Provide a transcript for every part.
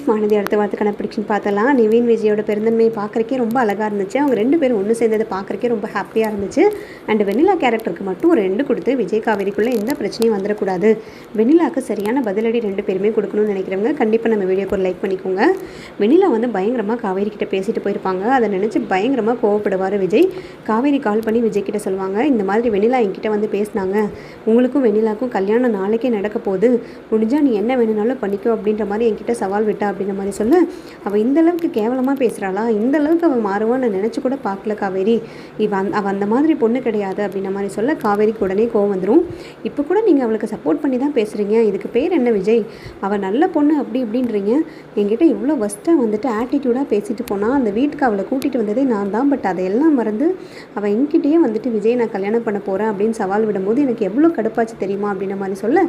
வானதி அடுத்த வாரத்துக்கான ப்ரிடிக்ஷன் பார்த்தலாம். நிவின் விஜயோட பெருந்தன்மையை பார்க்குறக்கே ரொம்ப அழகாக இருந்துச்சு. அவங்க 2 பேரும் ஒன்று சேர்ந்ததை பார்க்குறக்கே ரொம்ப ஹாப்பியாக இருந்துச்சு. அண்ட் வெண்ணிலா கேரக்டருக்கு மட்டும் ஒரு 2 கொடுத்து விஜய் காவேரிக்குள்ளே எந்த பிரச்சனையும் வந்துடக்கூடாது, வெண்ணிலாவுக்கு சரியான பதிலடி 2 பேருமே கொடுக்கணும்னு நினைக்கிறவங்க கண்டிப்பாக நம்ம வீடியோக்கு ஒரு லைக் பண்ணிக்கோங்க. வெண்ணிலா வந்து பயங்கரமாக காவேரி கிட்ட பேசிட்டு போயிருப்பாங்க. அதை நினச்சி பயங்கரமாக கோவப்படுவார் விஜய். காவேரி கால் பண்ணி விஜய் கிட்ட சொல்லுவாங்க, இந்த மாதிரி வெண்ணிலா என்கிட்ட வந்து பேசினாங்க, உங்களுக்கும் வெண்ணிலாவுக்கும் கல்யாணம் நாளைக்கே நடக்க போகுது, முடிஞ்சால் நீ என்ன வேணும்னாலும் பண்ணிக்கோ அப்படின்ற மாதிரி என்கிட்ட சவால் விட்டா அப்படின்ற மாதிரி சொல்ல, அவள் இந்தளவுக்கு கேவலமாக பேசுகிறாளா, இந்தளவுக்கு அவள் மாறுவான்னு நினச்சி கூட பார்க்கல காவேரி, அவள் அந்த மாதிரி பொண்ணு கிடையாது அப்படின்ற மாதிரி சொல்ல காவேரிக்கு உடனே கோவம் வந்துடும். இப்போ கூட நீங்கள் அவளுக்கு சப்போர்ட் பண்ணி தான் பேசுகிறீங்க, இதுக்கு பேர் என்ன விஜய், அவள் நல்ல பொண்ணு அப்படி இப்படின்றீங்க, என்கிட்ட இவ்வளோ ஃபஸ்ட்டாக வந்துட்டு ஆட்டிடியூடாக பேசிட்டு போனால் அந்த வீட்டுக்கு அவளை கூட்டிகிட்டு வந்ததே நான் தான், பட் அதையெல்லாம் மறந்து அவள் என்கிட்டயே வந்துட்டு விஜய் நான் கல்யாணம் பண்ண போகிறேன் அப்படின்னு சவால் விடும்போது எனக்கு எவ்வளோ கடுப்பாச்சு தெரியுமா அப்படின்ற மாதிரி சொல்ல,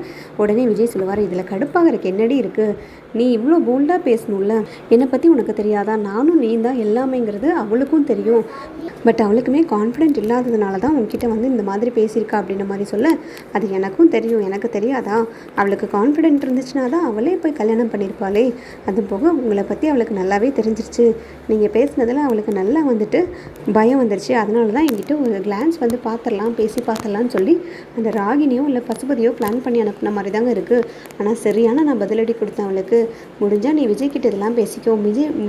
உடனே விஜய் சொல்லுவார், இதில் கடுப்பாகிறதுக்கு என்னடி இருக்குது, நீ இவ்வளோ போல்டாக பேசணும்ல, என்னை பற்றி உனக்கு தெரியாதா, நானும் நீ தான் எல்லாமேங்கிறது அவளுக்கும் தெரியும், பட் அவளுக்குமே கான்ஃபிடென்ட் இல்லாததுனால தான் உங்ககிட்ட வந்து இந்த மாதிரி பேசியிருக்கா அப்படின்ற மாதிரி சொல்ல, அது எனக்கும் தெரியும், எனக்கு தெரியாதா, அவளுக்கு கான்ஃபிடென்ட் இருந்துச்சுன்னா தான் அவளே போய் கல்யாணம் பண்ணியிருப்பாளே, அது போக உங்களை பற்றி அவளுக்கு நல்லாவே தெரிஞ்சிருச்சு, நீங்கள் பேசினதில் அவளுக்கு நல்லா வந்துட்டு பயம் வந்துருச்சு, அதனால தான் என்கிட்ட ஒரு கிளான்ஸ் வந்து பார்த்துடலாம், பேசி பார்த்துடலான்னு சொல்லி அந்த ராகினியோ இல்லை பசுபதியோ பிளான் பண்ணி அனுப்பின மாதிரி தாங்க இருக்குது. ஆனால் சரியான நான் பதிலடி கொடுத்தேன் அவளுக்கு, முடிஞ்சால் நீ விஜய் கிட்ட இதெல்லாம் பேசிக்கோ,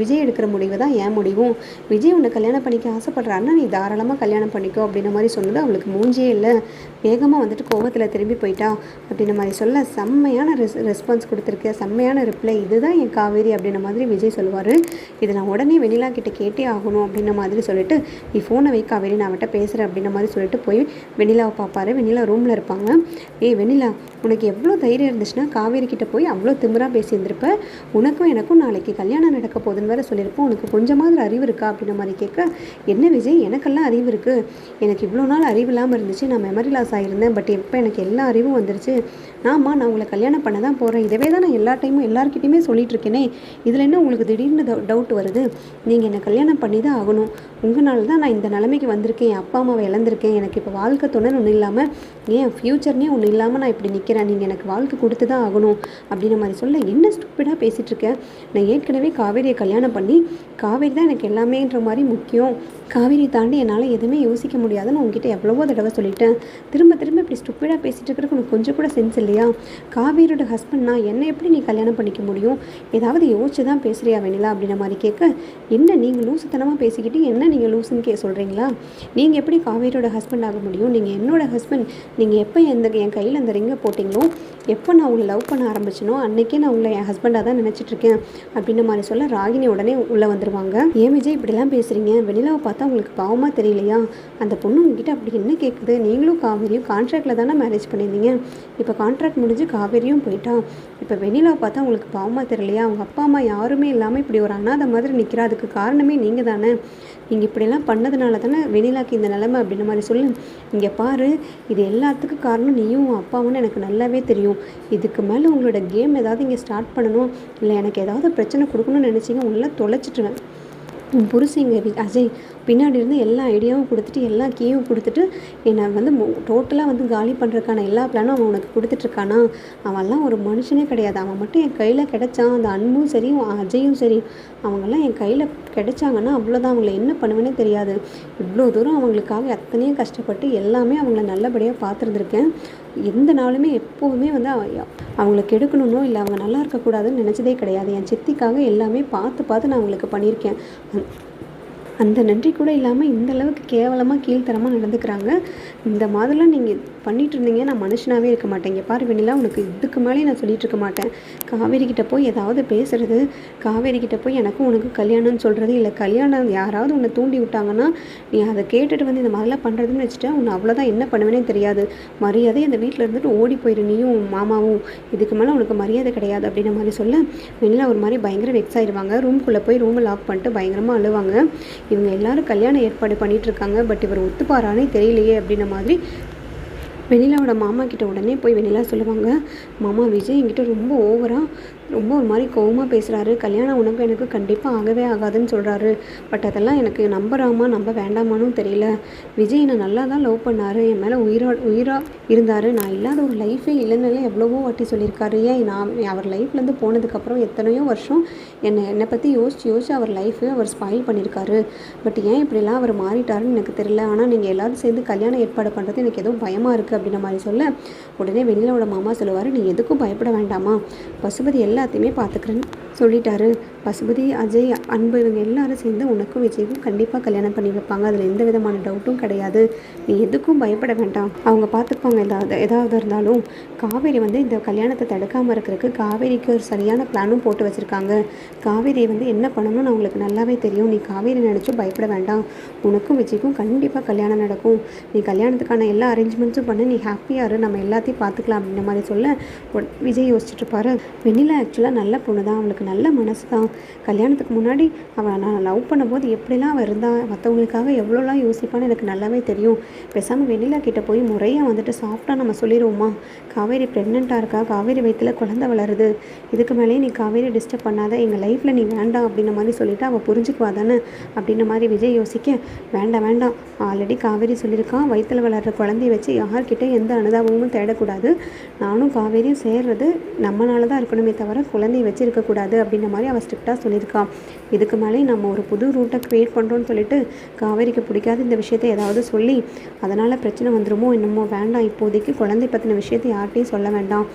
விஜய் எடுக்கிற முடிவு தான் ஏன் முடிவும், விஜய் உன்னை கல்யாணம் பண்ணிக்க ஆசைப்படுறான்னா நீ தாராளமாக கல்யாணம் பண்ணிக்கோ அப்படின்ற மாதிரி சொன்னது அவளுக்கு மூஞ்சியே இல்லை, வேகமாக வந்துட்டு கோவத்தில் திரும்பி போயிட்டா அப்படின்ற மாதிரி சொல்ல, செம்மையான ரெஸ்பான்ஸ் கொடுத்துருக்க, செம்மையான ரிப்ளை, இதுதான் என் காவேரி அப்படின்ற மாதிரி விஜய் சொல்லுவார். இதை நான் உடனே வெண்ணிலா கிட்ட கேட்டே ஆகணும் அப்படின்ற மாதிரி சொல்லிட்டு, நீ ஃபோனை வை காவேரி, நான் அவட்ட பேசுகிறேன் அப்படின்ற மாதிரி சொல்லிட்டு போய் வெண்ணிலாவை பார்ப்பாரு. வெண்ணிலா ரூமில் இருப்பாங்க. ஏய் வெண்ணிலா, உனக்கு எவ்வளோ தைரியம் இருந்துச்சுன்னா காவேரி கிட்ட போய் அவ்வளோ திமிராக பேசியிருந்திருப்ப, உனக்கும் எனக்கும் நாளைக்கு கல்யாணம் நடக்க போகுதுன்னு வேறு சொல்லியிருப்போம், உனக்கு கொஞ்சமாவது அறிவு இருக்கா அப்படின்ற மாதிரி கேட்க, என்ன விஜய் எனக்கெல்லாம் அறிவு இருக்குது, எனக்கு இவ்வளோ நாள் அறிவு இல்லாமல் இருந்துச்சு, நான் மெமரி லாஸ் ஆகியிருந்தேன், பட் இப்போ எனக்கு எல்லா அறிவும் வந்துருச்சு, நான் உங்களை கல்யாணம் பண்ண தான் போகிறேன், இதவே தான் நான் எல்லா டைமும் எல்லாருக்கிட்டையுமே சொல்லிட்டு இருக்கேனே, இதில் என்ன உங்களுக்கு திடீர்னு டவுட் வருது, நீங்கள் என்னை கல்யாணம் பண்ணி தான் ஆகணும், உங்களால் தான் நான் இந்த நிலைமைக்கு வந்திருக்கேன், என் அப்பா அம்மாவை இழந்திருக்கேன், எனக்கு இப்போ வாழ்க்கை துணைன்னு ஒன்றும் இல்லாமல் ஏன் ஃப்யூச்சர்னே ஒன்றும் இல்லாமல் நான் இப்படி நிற்கிறேன், நீங்கள் எனக்கு வாழ்க்கை கொடுத்து தான் ஆகணும் அப்படின்ற மாதிரி சொல்ல, என்ன ஸ்டூப்பிடாக பேசிகிட்டு இருக்கேன், நான் ஏற்கனவே காவேரியை கல்யாணம் பண்ணி காவேரி தான் எனக்கு எல்லாமேன்ற மாதிரி முக்கியம், காவேரி தாண்டி என்னால் எதுவுமே யோசிக்க முடியாதுன்னு உங்ககிட்ட எவ்வளவோ தடவை சொல்லிட்டேன், திரும்ப இப்படி ஸ்டூப்பிடாக பேசிகிட்டு இருக்கிறதுக்கு உனக்கு கொஞ்சம் கூட சென்ஸ் இல்லையா, காவேரியோட ஹஸ்பண்ட்னா என்னை எப்படி நீ கல்யாணம் பண்ணிக்க முடியும், ஏதாவது யோசிச்சு தான் பேசுகிறியா வெண்ணிலா அப்படின்ற மாதிரி கேட்க, என்ன நீங்கள் லூசுத்தனமாக பேசிக்கிட்டு என்ன நீங்கள் லூசுன்னு சொல்கிறீங்களா, நீங்கள் எப்படி காவேரியோட ஹஸ்பண்ட் ஆக முடியும், நீங்கள் என்னோட ஹஸ்பண்ட், நீங்கள் எப்போ என் கையில் அந்த ரிங்கை போட்டிங்களோ, எப்போ நான் உங்களை லவ் பண்ண ஆரம்பிச்சினோ அன்றைக்கே நான் உங்களை என் ஹஸ்பண்டாக தான் நினச்சிட்ருக்கேன் அப்படின்ற மாதிரி சொல்ல, ராகினி உடனே உள்ளே வந்துடுவாங்க. ஏன் விஜய் இப்படிலாம் பேசுகிறீங்க, வெண்ணிலாவை பார்த்தா உங்களுக்கு பாவமாக தெரியலையா, அந்த பொண்ணு உங்ககிட்ட அப்படி என்ன கேட்குது, நீங்களும் காவேரியும் கான்ட்ராக்டில் தானே மேரேஜ் பண்ணியிருந்தீங்க, இப்போ கான்ட்ராக்ட் முடிஞ்சு காவேரியும் போயிட்டா, இப்போ வெண்ணிலாவை பார்த்தா உங்களுக்கு பாவமாக தெரியலையா, அவங்க அப்பா அம்மா யாருமே இல்லாமல் இப்படி ஒரு அனாதை மாதிரி நிற்கிறா, அதுக்கு காரணமே நீங்கள் தானே, நீங்கள் இப்படிலாம் பண்ணதுனால தானே வெண்ணிலாக்கு இந்த நிலைமை அப்படின்ற மாதிரி சொல்லு, இங்கே பாரு, இது எல்லாத்துக்கும் காரணம் நீயும் அப்பாவுன்னு எனக்கு நல்லாவே தெரியும், இதுக்கு மேலே உங்களோட கேம் ஏதாவது இங்கே ஸ்டார்ட் பண்ணணும், இல்லை எனக்கு ஏதாவது பிரச்சனை கொடுக்கணும்னு நினச்சிங்க, உள்ள தொலைச்சிட்டுவேன், உன் புருஷங்க அஜய் பின்னாடி இருந்து எல்லா ஐடியாவும் கொடுத்துட்டு எல்லா கீயும் கொடுத்துட்டு என்னை வந்து டோட்டலாக வந்து காலி பண்ணுறதுக்கான எல்லா பிளானும் அவன் உனக்கு கொடுத்துட்ருக்கானா, அவன்லாம் ஒரு மனுஷனே கிடையாது, அவன் மட்டும் என் கையில் கிடைச்சான், அந்த அன்பும் சரி அஜயும் சரி அவங்கெல்லாம் என் கையில் கிடைச்சாங்கன்னா அவ்வளோதான், அவங்கள என்ன பண்ணுவேனே தெரியாது, இவ்வளோ தூரம் அவங்களுக்காக எத்தனையும் கஷ்டப்பட்டு எல்லாமே அவங்கள நல்லபடியாக பார்த்துருந்துருக்கேன், எந்த நாளுமே எப்போவுமே வந்து அவங்கள கெடுக்கணும்னோ இல்லை அவங்க நல்லா இருக்கக்கூடாதுன்னு நினச்சதே கிடையாது, என் சித்திக்காக எல்லாமே பார்த்து நான் அவங்களுக்கு பண்ணியிருக்கேன், அந்த நன்றி கூட இல்லாமல் இந்தளவுக்கு கேவலமாக கீழ்த்தரமாக நடந்துக்கிறாங்க, இந்த மாதிரிலாம் நீங்கள் பண்ணிகிட்டு இருந்தீங்க, நான் மனுஷனாகவே இருக்க மாட்டேன், இங்கே பாரு வெண்ணிலா, உனக்கு இதுக்கு மேலே நான் சொல்லிகிட்டு இருக்க மாட்டேன், காவேரி கிட்ட போய் ஏதாவது பேசுகிறது, காவேரி கிட்ட போய் எனக்கும் உனக்கு கல்யாணம்னு சொல்கிறது, இல்லை கல்யாணம் யாராவது உன்னை தூண்டி விட்டாங்கன்னா நீ அதை கேட்டுட்டு வந்து இந்த மாதிரிலாம் பண்ணுறதுன்னு வச்சுட்டா உன்னை அவ்வளோதான் என்ன பண்ணுவேனே தெரியாது, மரியாதை அந்த வீட்டில் இருந்துட்டு ஓடி போயிடு நீயும் மாமாவும், இதுக்கு மேலே உனக்கு மரியாதை கிடையாது அப்படின்ற மாதிரி சொல்ல, வெண்ணிலா ஒரு மாதிரி பயங்கர வெக்ஸ் ஆயிடுவாங்க, ரூம்குள்ளே போய் ரூமை லாக் பண்ணிட்டு பயங்கரமாக அழுவாங்க, இவங்க எல்லாரும் கல்யாணம் ஏற்பாடு பண்ணிகிட்ருக்காங்க, பட் இவர் ஒத்துப்பாரானே தெரியலையே அப்படின்ற மாதிரி வெண்ணிலாவோட மாமா கிட்ட உடனே போய் வெண்ணிலா சொல்லுவாங்க, மாமா விஜய் என்கிட்ட ரொம்ப ஓவராக ரொம்ப ஒரு மாதிரி கோவமாக பேசுகிறாரு. கல்யாணம் உனக்கு எனக்கு கண்டிப்பாக ஆகவே ஆகாதுன்னு சொல்கிறாரு. பட் அதெல்லாம் எனக்கு நம்புறாமா நம்ப வேண்டாமான்னு தெரியல. விஜய் என்னை நல்லா தான் லவ் பண்ணார், என் மேலே உயிராக இருந்தார். நான் இல்லாத ஒரு லைஃபே இல்லைன்னு எவ்வளவோ வாட்டி சொல்லியிருக்காரு. ஏன் நான் அவர் லைஃப்லேருந்து போனதுக்கப்புறம் எத்தனையோ வருஷம் என்னை பற்றி யோசிச்சு அவர் லைஃபே அவர் ஸ்பாயில் பண்ணியிருக்காரு. பட் ஏன் இப்படிலாம் அவர் மாறிட்டாருன்னு எனக்கு தெரியல. ஆனால் நீங்கள் எல்லோரும் சேர்ந்து கல்யாணம் ஏற்பாடு பண்ணுறது எனக்கு ஏதோ பயமாக இருக்குது அப்படின்ற மாதிரி சொல்ல, உடனே வெண்ணிலாவோட மாமா சொல்லுவார், நீ எதுக்கும் பயப்பட வேண்டாமா, பசுபதி எல்லாத்தையுமே பார்த்துக்கிறேன்னு சொல்லிட்டாரு. பசுபதி, அஜய், அன்பு இவங்க எல்லாரும் சேர்ந்து உனக்கும் விஜய்க்கும் கண்டிப்பாக கல்யாணம் பண்ணி வைப்பாங்க. அதில் எந்த விதமான டவுட்டும் கிடையாது. நீ எதுக்கும் பயப்பட வேண்டாம், அவங்க பார்த்துப்பாங்க. ஏதாவது இருந்தாலும் காவேரி இந்த கல்யாணத்தை தடுக்காமல் இருக்கிறதுக்கு காவேரிக்கு ஒரு சரியான பிளானும் போட்டு வச்சுருக்காங்க. காவேரியை என்ன பண்ணணும்னு அவங்களுக்கு நல்லாவே தெரியும். நீ காவேரி நினச்சும் பயப்பட வேண்டாம். உனக்கும் விஜய்க்கும் கண்டிப்பாக கல்யாணம் நடக்கும். நீ கல்யாணத்துக்கான எல்லா அரேஞ்ச்மெண்ட்ஸும் பண்ணி நீ ஹாப்பியாக இரு, நம்ம எல்லாத்தையும் பார்த்துக்கலாம் அப்படின்ற மாதிரி சொல்ல விஜய் யோசிச்சுட்டு இருப்பாரு. வெண்ணிலா ஆக்சுவலாக நல்ல பொண்ணு தான், அவளுக்கு நல்ல மனசு தான். கல்யாணத்துக்கு முன்னாடி நான் லவ் பண்ணும்போது எப்படிலாம் அவள் இருந்தால் மற்றவங்களுக்காக எவ்வளோலாம் யோசிப்பான்னு எனக்கு நல்லாவே தெரியும். பேசாமல் வெண்ணிலா கிட்டே போய் முறையாக சாஃப்டாக நம்ம சொல்லிடுவோமா, காவேரி ப்ரெக்னெண்ட்டாக இருக்கா, காவேரி வயிற்றில் குழந்தை வளருது, இதுக்கு மேலேயே நீ காவேரி டிஸ்டர்ப் பண்ணாத, எங்கள் லைஃப்பில் நீ வேண்டாம் அப்படின்ற மாதிரி சொல்லிவிட்டு அவள் புரிஞ்சுக்குவா தானே அப்படின்ற மாதிரி விஜய் யோசிக்க, வேண்டாம் ஆல்ரெடி காவேரி சொல்லியிருக்கான், வயிற்றில் வளர்கிற குழந்தைய வச்சு யார்கிட்ட எந்த அனுதாபமும் தேடக்கூடாது, நானும் காவேரியும் சேர்றது நம்மளால தான் இருக்கணுமே தவிர குழந்தைய வச்சு இருக்கக்கூடாது அப்படின்ற மாதிரி அவள் ஸ்ட்ரிக்டாக சொல்லியிருக்கான். இதுக்கு மேலே நம்ம ஒரு புது ரூட்டை க்ரியேட் பண்ணுறோன்னு சொல்லிட்டு காவேரிக்கு பிடிக்காத இந்த விஷயத்தை ஏதாவது சொல்லி அதனால் பிரச்சனை வந்துடுமோ என்னமோ, வேண்டாம், இப்போதைக்கு குழந்தை பற்றின விஷயத்தை யார்கிட்டையும் சொல்ல வேண்டாம்,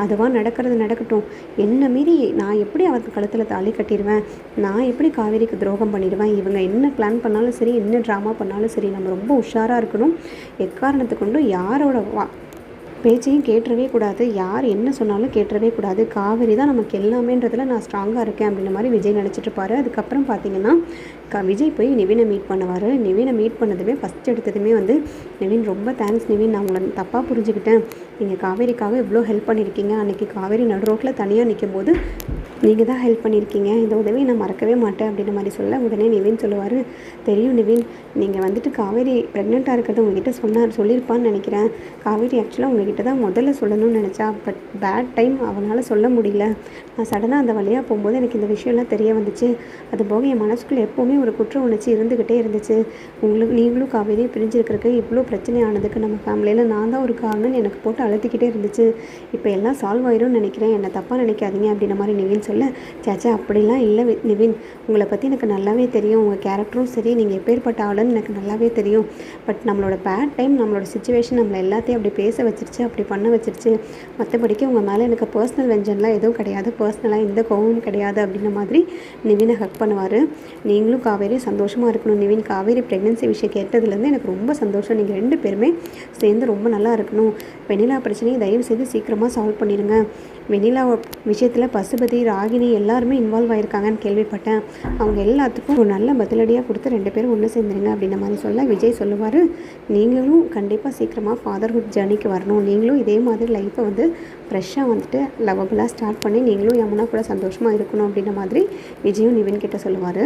அதுவாக நடக்கிறது நடக்கட்டும். என்னை மீறி நான் எப்படி அவருக்கு கழுத்தில் தாலி கட்டிடுவேன், நான் எப்படி காவேரிக்கு துரோகம் பண்ணிடுவேன், இவங்க என்ன பிளான் பண்ணாலும் சரி, என்ன ட்ராமா பண்ணாலும் சரி, நம்ம ரொம்ப உஷாராக இருக்கணும். எக்காரணத்தை கொண்டு யாரோட பேச்சையும் கேட்டுறவே கூடாது, யார் என்ன சொன்னாலும் கேட்டுறவே கூடாது, காவேரி தான் நமக்கு எல்லாமேன்றதில் நான் ஸ்ட்ராங்காக இருக்கேன் அப்படின்ற மாதிரி விஜய் நினச்சிட்ருப்பாரு. அதுக்கப்புறம் பார்த்திங்கன்னா விஜய் போய் நிவினை மீட் பண்ணுவார். நிவினை மீட் பண்ணதுமே ஃபஸ்ட் எடுத்ததுமே நிவின் ரொம்ப தேங்க்ஸ் நிவின், நான் உங்களை தப்பாக புரிஞ்சுக்கிட்டேன், நீங்கள் காவேரிக்காக இவ்வளோ ஹெல்ப் பண்ணியிருக்கீங்க, அன்றைக்கி காவேரி நடு ரோட்டில் தனியாக நிற்கும் போது நீங்கள் தான் ஹெல்ப் பண்ணியிருக்கீங்க, இந்த உதவியை நான் மறக்கவே மாட்டேன் அப்படின்ற மாதிரி சொல்ல, உடனே நிவின் சொல்லுவார், தெரியும் நிவின், நீங்கள் காவேரி ப்ரெக்னெண்ட்டாக இருக்கிறது உங்ககிட்ட சொல்லியிருப்பான்னு நினைக்கிறேன். காவேரி ஆக்சுவலாக உங்ககிட்ட தான் முதல்ல சொல்லணும்னு நினச்சா, பட் பேட் டைம், அவனால் சொல்ல முடியல. நான் சடனாக அந்த வழியாக போகும்போது எனக்கு இந்த விஷயம்லாம் தெரிய வந்துச்சு. அது போக என் மனசுக்குள்ளே எப்போவுமே ஒரு குற்ற உணர்ச்சி இருந்துக்கிட்டே இருந்துச்சு. நீங்களும் காவேரி பிரிஞ்சிருக்கிறதுக்கு இவ்வளோ பிரச்சனை ஆனதுக்கு நம்ம ஃபேமிலியில் நான் தான் ஒரு காரணம்னு எனக்கு போட்டு அழுத்திக்கிட்டே இருந்துச்சு. இப்போ எல்லாம் சால்வ் ஆயிரும்னு நினைக்கிறேன், என்னை தப்பாக நினைக்காதீங்க அப்படின்ற மாதிரி நிவின் சொல்ல, சேச்சா அப்படிலாம் இல்லை நிவின், உங்களை பற்றி எனக்கு நல்லாவே தெரியும், உங்கள் கேரக்டரும் சரி, நீங்கள் எப்பேற்பட்ட ஆளுன்னு எனக்கு நல்லாவே தெரியும். பட் நம்மளோட பேட் டைம், நம்மளோட சுச்சுவேஷன் நம்மளை எல்லாத்தையும் அப்படி பேச வச்சிருச்சு, அப்படி பண்ண வச்சிருச்சு. மற்றபடிக்கு உங்கள் மேலே எனக்கு பர்சனல் வெஞ்சன்லாம் எதுவும் கிடையாது, பர்சனலாக எந்த கோவமும் கிடையாது அப்படின்ற மாதிரி நிவினை ஹக் பண்ணுவார். நீங்களும் காவேரி சந்தோஷமாக இருக்கணும் நிவின், காவேரி ப்ரெக்னென்சி விஷயம் கேட்டதுலேருந்து எனக்கு ரொம்ப சந்தோஷம், நீங்கள் 2 பேருமே சேர்ந்து ரொம்ப நல்லா இருக்கணும். வெண்ணிலா பிரச்சனையை தயவு செய்து சீக்கிரமாக சால்வ் பண்ணிடுங்க. வெண்ணிலா விஷயத்தில் பசுபதி, ராகினி எல்லாருமே இன்வால்வ் ஆகியிருக்காங்கன்னு கேள்விப்பட்டேன். அவங்க எல்லாத்துக்கும் ஒரு நல்ல பதிலடியாக கொடுத்து 2 பேரும் ஒன்று சேர்ந்துருங்க அப்படின்ற மாதிரி சொல்ல, விஜய் சொல்லுவார், நீங்களும் கண்டிப்பாக சீக்கிரமாக ஃபாதர்ஹுட் ஜர்னிக்கு வரணும், நீங்களும் இதே மாதிரி லைஃப்பை ஃப்ரெஷ்ஷாக லவ்வபுளாக ஸ்டார்ட் பண்ணி நீங்களும் யமுனா கூட சந்தோஷமாக இருக்கணும் அப்படின்ற மாதிரி விஜயும் நிவின் கிட்ட சொல்லுவார்.